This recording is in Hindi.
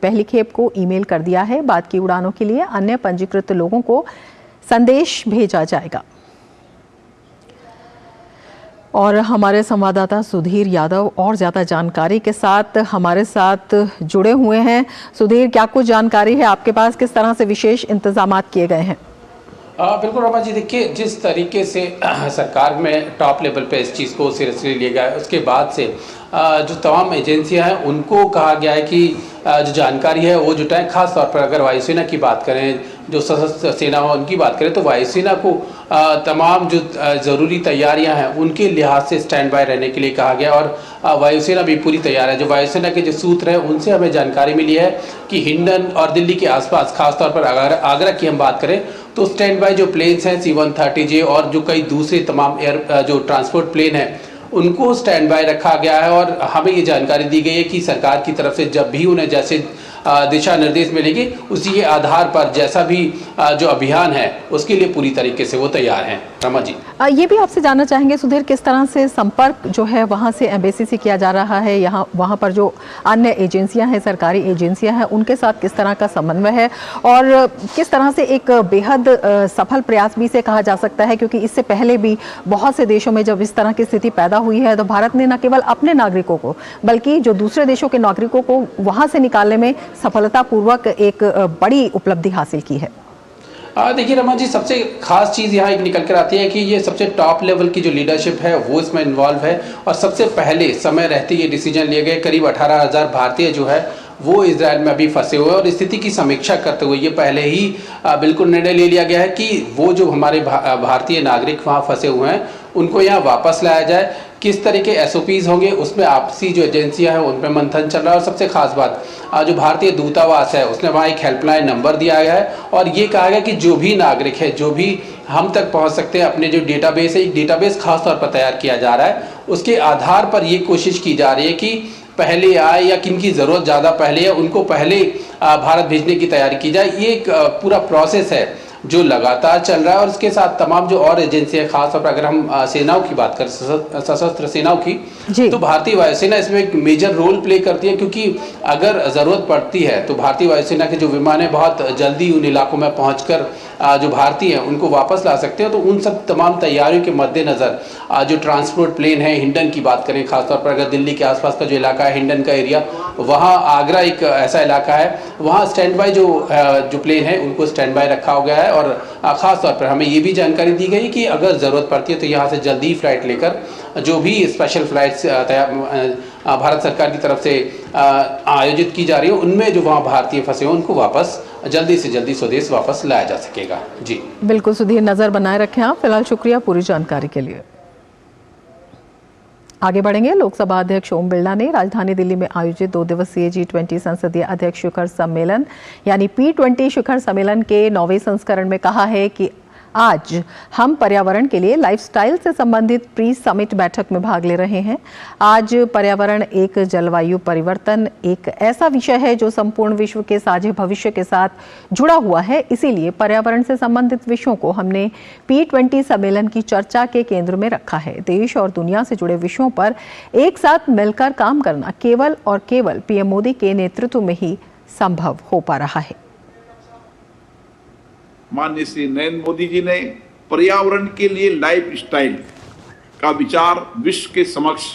पहली खेप को ईमेल कर दिया है। बाद की उड़ानों के लिए अन्य पंजीकृत लोगों को संदेश भेजा जाएगा। और हमारे संवाददाता सुधीर यादव और ज्यादा जानकारी के साथ हमारे साथ जुड़े हुए हैं। सुधीर, क्या कुछ जानकारी है आपके पास? किस तरह से विशेष इंतजाम किए गए हैं? बिल्कुल रमा जी, देखिए जिस तरीके से सरकार में टॉप लेवल पे इस चीज़ को सीरियसली लिया गया है, उसके बाद से जो तमाम एजेंसियां हैं उनको कहा गया है कि जो जानकारी है वो जुटाएं। खास तौर पर अगर वायुसेना की बात करें, जो सशस्त्र सेना हो उनकी बात करें, तो वायुसेना को तमाम जो ज़रूरी तैयारियां हैं उनके लिहाज से स्टैंड बाय रहने के लिए कहा गया। और वायुसेना भी पूरी तैयार है। जो वायुसेना के जो सूत्र हैं उनसे हमें जानकारी मिली है कि हिंडन और दिल्ली के आसपास, खासतौर पर आगरा की हम बात करें तो स्टैंड बाय जो प्लेन्स हैं C-130J और जो कई दूसरे तमाम जो ट्रांसपोर्ट प्लेन हैं उनको स्टैंड बाय रखा गया है। और हमें ये जानकारी दी गई है कि सरकार की तरफ से जब भी उन्हें जैसे दिशा निर्देश मिलेंगे उसी के आधार पर जैसा भी जो अभियान है उसके लिए पूरी तरीके से वो तैयार हैं। रमा जी, ये भी आपसे जानना चाहेंगे सुधीर, किस तरह से संपर्क जो है वहां से एम्बेसी से किया जा रहा है? वहां पर जो अन्य एजेंसियां हैं, सरकारी एजेंसियां हैं, उनके साथ किस तरह का समन्वय है और किस तरह से एक बेहद सफल प्रयास भी से कहा जा सकता है? क्योंकि इससे पहले भी बहुत से देशों में जब इस तरह की स्थिति पैदा हुई है तो भारत ने न केवल अपने नागरिकों को बल्कि जो दूसरे देशों के नागरिकों को वहां से निकालने में सफलतापूर्वक एक बड़ी उपलब्धि हासिल की है। देखिए रमा जी, सबसे खास चीज़ यहाँ एक निकल कर आती है कि ये सबसे टॉप लेवल की जो लीडरशिप है वो इसमें इन्वॉल्व है। और सबसे पहले समय रहते ये डिसीजन लिए गए। करीब 18,000 भारतीय जो है वो इजराइल में अभी फंसे हुए हैं और स्थिति की समीक्षा करते हुए ये पहले ही बिल्कुल निर्णय ले लिया गया है कि वो जो हमारे भारतीय नागरिक वहाँ फंसे हुए हैं उनको यहाँ वापस लाया जाए। किस तरह के SOPs होंगे उसमें आपसी जो एजेंसियां हैं उन पर मंथन चल रहा है। और सबसे खास बात, जो भारतीय दूतावास है उसने वहाँ एक हेल्पलाइन नंबर दिया गया है और ये कहा गया कि जो भी नागरिक है, जो भी हम तक पहुँच सकते हैं, अपने जो डेटाबेस है, एक डेटाबेस खास तौर पर तैयार किया जा रहा है। उसके आधार पर ये कोशिश की जा रही है कि पहले आए या किनकी ज़रूरत ज़्यादा पहले है उनको पहले भारत भेजने की तैयारी की जाए। ये एक पूरा प्रोसेस है जो लगातार चल रहा है। और इसके साथ तमाम जो और एजेंसी है, खासतौर पर अगर हम सेनाओं की बात करें, सशस्त्र सेनाओं की, तो भारतीय वायुसेना इसमें एक मेजर रोल प्ले करती है। क्योंकि अगर ज़रूरत पड़ती है तो भारतीय वायुसेना के जो विमान है बहुत जल्दी उन इलाकों में पहुंचकर जो भारतीय हैं उनको वापस ला सकते हैं। तो उन सब तमाम तैयारियों के मद्देनज़र जो ट्रांसपोर्ट प्लेन है, हिंडन की बात करें, खासतौर पर अगर दिल्ली के आसपास का जो इलाका है, हिंडन का एरिया, वहाँ आगरा एक ऐसा इलाका है, वहाँ स्टैंड बाय जो प्लेन है उनको स्टैंड बाय रखा हो गया है। और ख़ास तौर पर हमें ये भी जानकारी दी गई कि अगर ज़रूरत पड़ती है तो यहाँ से जल्दी फ्लाइट लेकर जो भी स्पेशल फ्लाइट्स भारत सरकार की तरफ से आयोजित की जा रही है उनमें जो वहाँ भारतीय फंसे हैं उनको वापस जल्दी से जल्दी स्वदेश वापस लाया जा सकेगा। जी बिल्कुल सुधीर, नज़र बनाए रखें आप। फिलहाल शुक्रिया पूरी जानकारी के लिए। आगे बढ़ेंगे। लोकसभा अध्यक्ष ओम बिरला ने राजधानी दिल्ली में आयोजित 2 दिवसीय G20 संसदीय अध्यक्ष शिखर सम्मेलन यानी P20 शिखर सम्मेलन के 9वें संस्करण में कहा है कि आज हम पर्यावरण के लिए लाइफस्टाइल से संबंधित प्री समिट बैठक में भाग ले रहे हैं। आज पर्यावरण एक जलवायु परिवर्तन एक ऐसा विषय है जो संपूर्ण विश्व के साझे भविष्य के साथ जुड़ा हुआ है। इसीलिए पर्यावरण से संबंधित विषयों को हमने P20 सम्मेलन की चर्चा के केंद्र में रखा है। देश और दुनिया से जुड़े विषयों पर एक साथ मिलकर काम करना केवल और केवल PM मोदी के नेतृत्व में ही संभव हो पा रहा है। माननीय श्री नरेंद्र मोदी जी ने पर्यावरण के लिए लाइफ स्टाइल का विचार विश्व के समक्ष